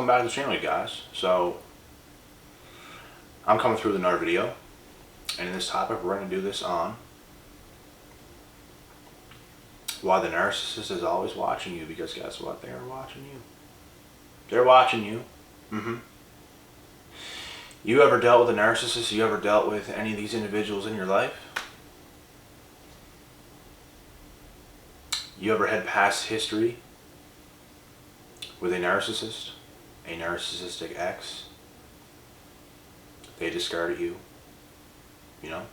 welcome back to the channel, you guys. So I'm coming through with another video, and in this topic we're going to do this on why the narcissist is always watching you, because guess what? They are watching you. They're watching you. You ever dealt with a narcissist? You ever dealt with any of these individuals in your life? You ever had past history with a narcissist? A narcissistic ex? They discarded you. You know?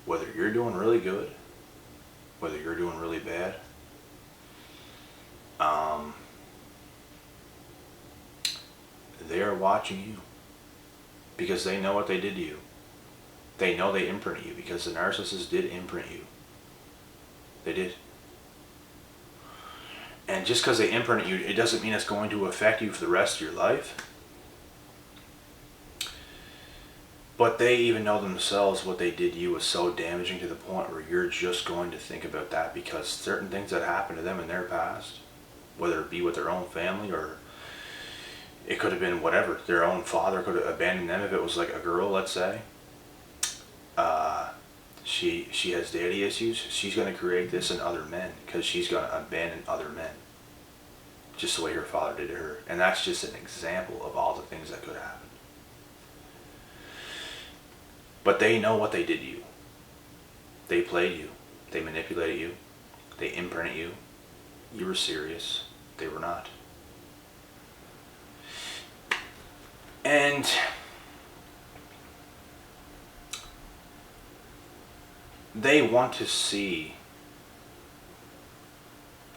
Whether you're doing really good, whether you're doing really bad, they are watching you because they know what they did to you. They know they imprinted you, because the narcissist did imprint you. They did. And just because they imprinted you, it doesn't mean it's going to affect you for the rest of your life. But they even know themselves what they did to you was so damaging to the point where you're just going to think about that, because certain things that happened to them in their past, whether it be with their own family, or it could have been whatever, their own father could have abandoned them. If it was like a girl, let's say, she has daddy issues, she's going to create this in other men because she's going to abandon other men, just the way her father did to her. And that's just an example of all the things that could happen. But they know what they did to you. They played you. They manipulated you. They imprinted you. You were serious. They were not. And they want to see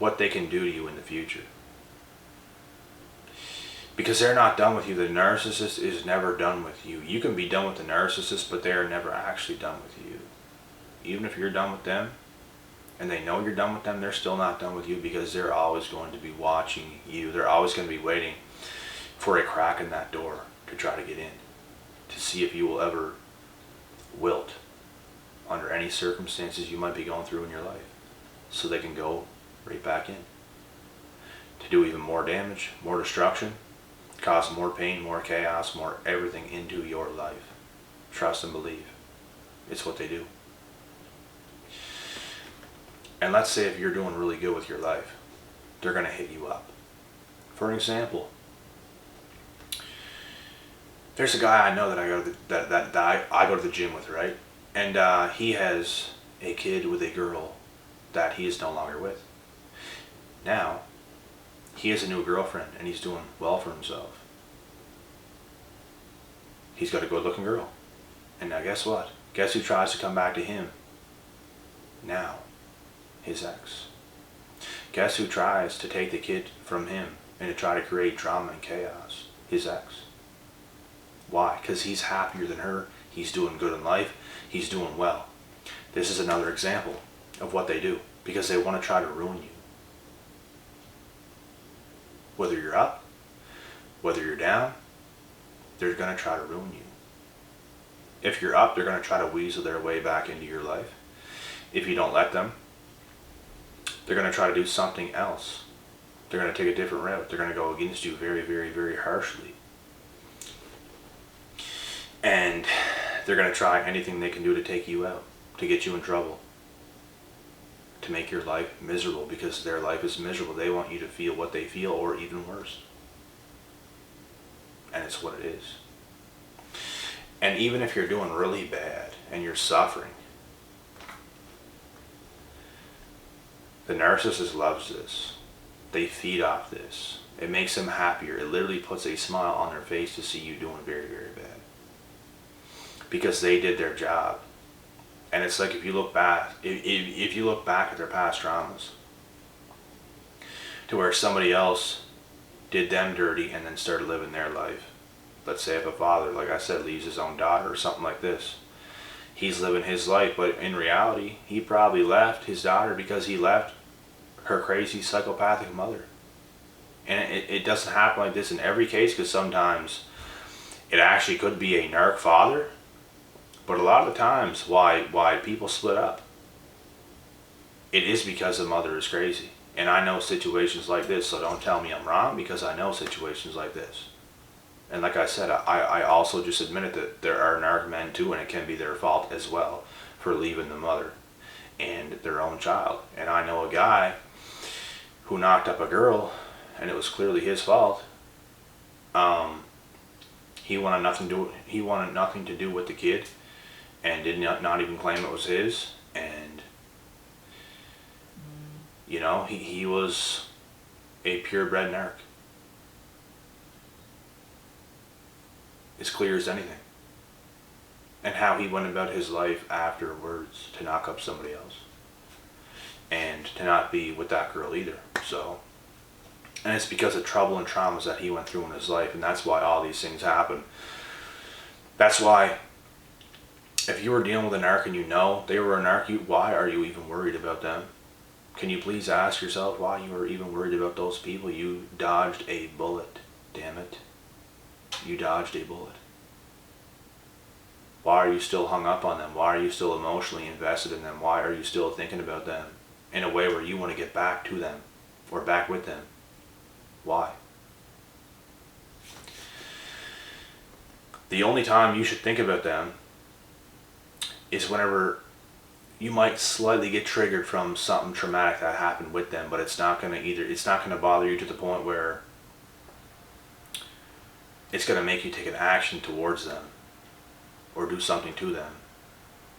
what they can do to you in the future. Because they're not done with you. The narcissist is never done with you. You can be done with the narcissist, but they are never actually done with you. Even if you're done with them, and they know you're done with them, they're still not done with you, because they're always going to be watching you. They're always going to be waiting for a crack in that door to try to get in, to see if you will ever wilt under any circumstances you might be going through in your life, so they can go right back in to do even more damage, more destruction, cause more pain, more chaos, more everything into your life. Trust and believe. It's what they do. And let's say if you're doing really good with your life, they're going to hit you up. For example, there's a guy I know that I go to the gym with, right? And he has a kid with a girl that he is no longer with. Now, he has a new girlfriend, and he's doing well for himself. He's got a good-looking girl. And now guess what? Guess who tries to come back to him? Now, his ex. Guess who tries to take the kid from him and to try to create drama and chaos? His ex. Why? Because he's happier than her. He's doing good in life. He's doing well. This is another example of what they do, because they want to try to ruin you. Whether you're up, whether you're down, they're going to try to ruin you. If you're up, they're going to try to weasel their way back into your life. If you don't let them, they're going to try to do something else. They're going to take a different route. They're going to go against you very, very, very harshly. And they're going to try anything they can do to take you out, to get you in trouble, to make your life miserable, because their life is miserable. They want you to feel what they feel, or even worse. And it's what it is. And even if you're doing really bad and you're suffering, the narcissist loves this. They feed off this. It makes them happier. It literally puts a smile on their face to see you doing very, very bad, because they did their job. And it's like, if you look back, if you look back at their past traumas, to where somebody else did them dirty and then started living their life. Let's say if a father, like I said, leaves his own daughter or something like this. He's living his life, but in reality, he probably left his daughter because he left her crazy psychopathic mother. And it doesn't happen like this in every case, because sometimes it actually could be a narc father. But a lot of the times why people split up, it is because the mother is crazy. And I know situations like this, so don't tell me I'm wrong, because I know situations like this. And like I said, I also just admitted that there are narc men too, and it can be their fault as well for leaving the mother and their own child. And I know a guy who knocked up a girl, and it was clearly his fault. He wanted nothing to do with the kid, and did not even claim it was his. And you know, he was a purebred narc. As clear as anything. And how he went about his life afterwards to knock up somebody else. And to not be with that girl either. So, and it's because of trouble and traumas that he went through in his life, and that's why all these things happen. That's why, if you were dealing with a narc and you know they were a narc, why are you even worried about them? Can you please ask yourself why you were even worried about those people? You dodged a bullet, damn it. You dodged a bullet. Why are you still hung up on them? Why are you still emotionally invested in them? Why are you still thinking about them in a way where you want to get back to them or back with them? Why? The only time you should think about them is whenever you might slightly get triggered from something traumatic that happened with them, but it's not going to bother you to the point where it's going to make you take an action towards them or do something to them.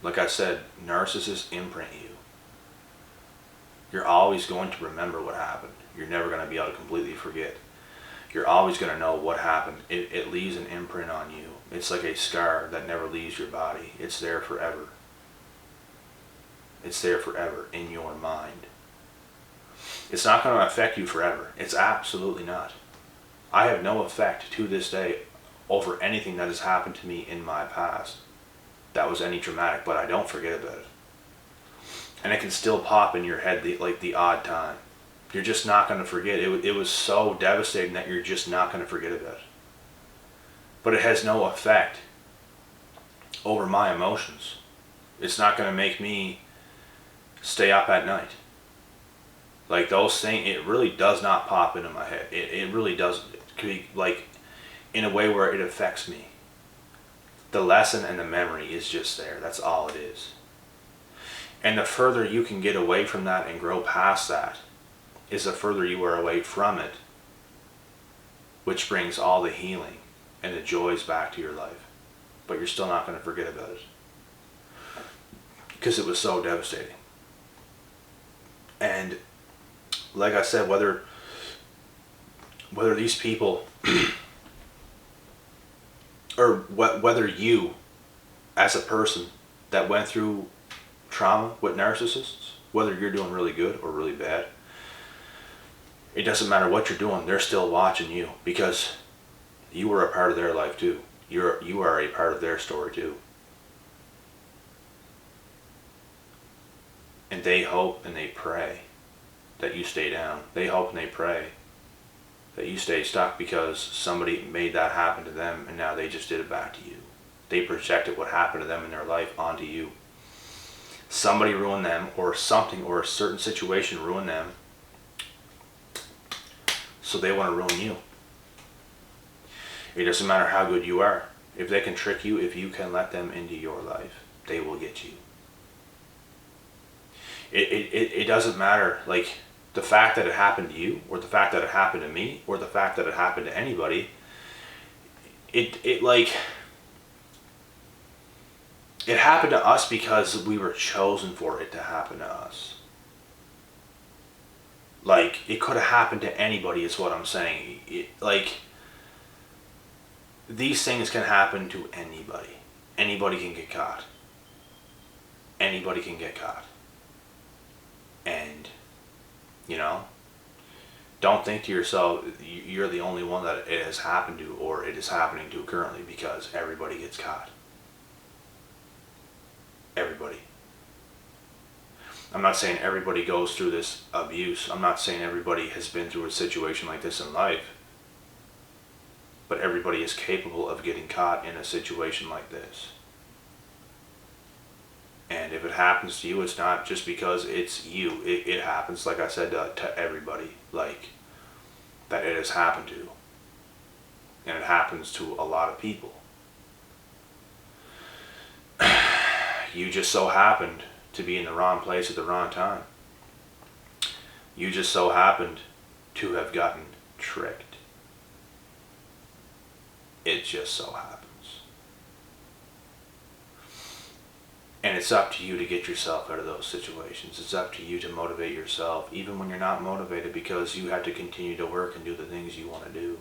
Like I said, narcissists imprint you. You're always going to remember what happened. You're never going to be able to completely forget. You're always going to know what happened. It leaves an imprint on you. It's like a scar that never leaves your body. It's there forever. It's there forever in your mind. It's not going to affect you forever. It's absolutely not. I have no effect to this day over anything that has happened to me in my past that was any traumatic, but I don't forget about it. And it can still pop in your head like the odd time. You're just not going to forget. It was so devastating that you're just not going to forget about it. But it has no effect over my emotions. It's not going to make me stay up at night. Like those things, it really does not pop into my head. It really doesn't. Like in a way where it affects me. The lesson and the memory is just there. That's all it is. And the further you can get away from that and grow past that, is the further you are away from it, which brings all the healing and the joys back to your life. But you're still not going to forget about it, because it was so devastating. And like I said, whether these people or whether you as a person that went through trauma with narcissists, whether you're doing really good or really bad, it doesn't matter what you're doing, they're still watching you, because you were a part of their life too. You are a part of their story too. And they hope and they pray that you stay down. They hope and they pray that you stay stuck, because somebody made that happen to them and now they just did it back to you. They projected what happened to them in their life onto you. Somebody ruined them, or something, or a certain situation ruined them, so they want to ruin you. It doesn't matter how good you are. If they can trick you, if you can let them into your life, they will get you. It doesn't matter, like, the fact that it happened to you, or the fact that it happened to me, or the fact that it happened to anybody. It happened to us because we were chosen for it to happen to us. Like, it could have happened to anybody, is what I'm saying. These things can happen to anybody. Anybody can get caught. Anybody can get caught. And, you know, don't think to yourself you're the only one that it has happened to, or it is happening to currently, because everybody gets caught. Everybody. I'm not saying everybody goes through this abuse. I'm not saying everybody has been through a situation like this in life. But everybody is capable of getting caught in a situation like this. And And if it happens to you, it's not just because it's you. It happens, like I said, to everybody. Like, that it has happened to. And it happens to a lot of people. You just so happened to be in the wrong place at the wrong time. You just so happened to have gotten tricked. It just so happens. And it's up to you to get yourself out of those situations. It's up to you to motivate yourself, even when you're not motivated, because you have to continue to work and do the things you want to do.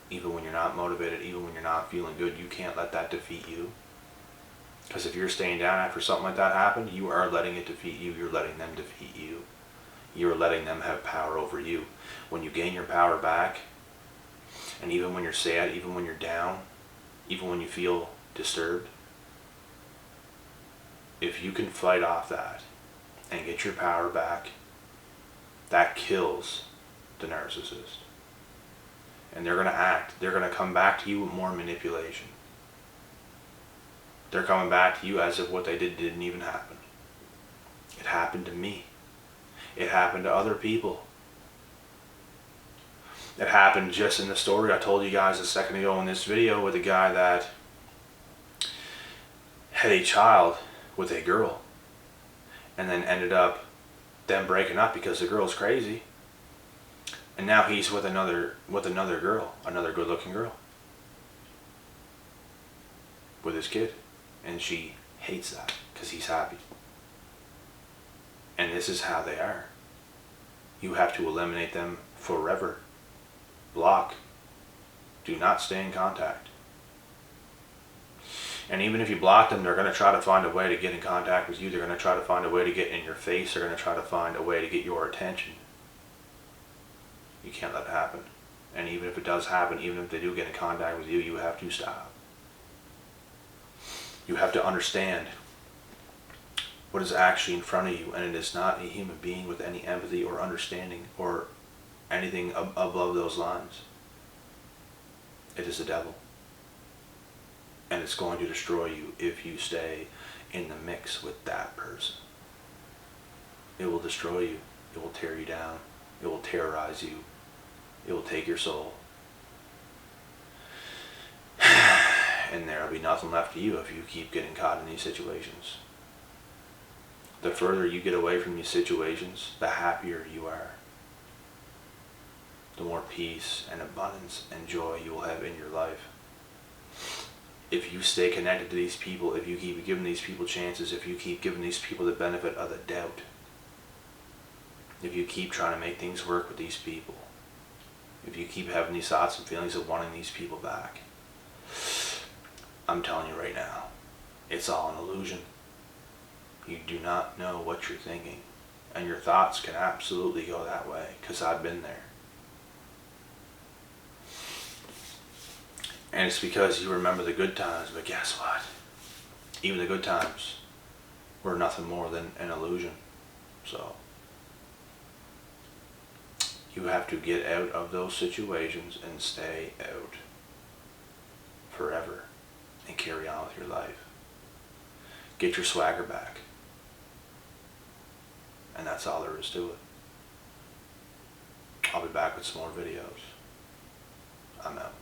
Even when you're not motivated, even when you're not feeling good, you can't let that defeat you. Because if you're staying down after something like that happened, you are letting it defeat you. You're letting them defeat you. You're letting them have power over you. When you gain your power back, and even when you're sad, even when you're down, even when you feel disturbed, if you can fight off that and get your power back, that kills the narcissist. And they're going to act. They're going to come back to you with more manipulation. They're coming back to you as if what they did didn't even happen. It happened to me. It happened to other people. It happened just in the story I told you guys a second ago in this video with a guy that had a child with a girl and then ended up them breaking up because the girl's crazy, and now he's with another girl, another good-looking girl, with his kid, and she hates that because he's happy. And this is how they are. You have to eliminate them forever. Block. Do not stay in contact. And even if you block them, they're going to try to find a way to get in contact with you. They're going to try to find a way to get in your face. They're going to try to find a way to get your attention. You can't let it happen. And even if it does happen, even if they do get in contact with you, you have to stop. You have to understand what is actually in front of you, and it is not a human being with any empathy or understanding or anything above those lines. It is the devil. And it's going to destroy you if you stay in the mix with that person. It will destroy you. It will tear you down. It will terrorize you. It will take your soul. And there will be nothing left of you if you keep getting caught in these situations. The further you get away from these situations, the happier you are. The more peace and abundance and joy you will have in your life. If you stay connected to these people, if you keep giving these people chances, if you keep giving these people the benefit of the doubt, if you keep trying to make things work with these people, if you keep having these thoughts and feelings of wanting these people back, I'm telling you right now, it's all an illusion. You do not know what you're thinking, and your thoughts can absolutely go that way, because I've been there. And it's because you remember the good times, but guess what? Even the good times were nothing more than an illusion. So, you have to get out of those situations and stay out forever and carry on with your life. Get your swagger back. And that's all there is to it. I'll be back with some more videos. I'm out.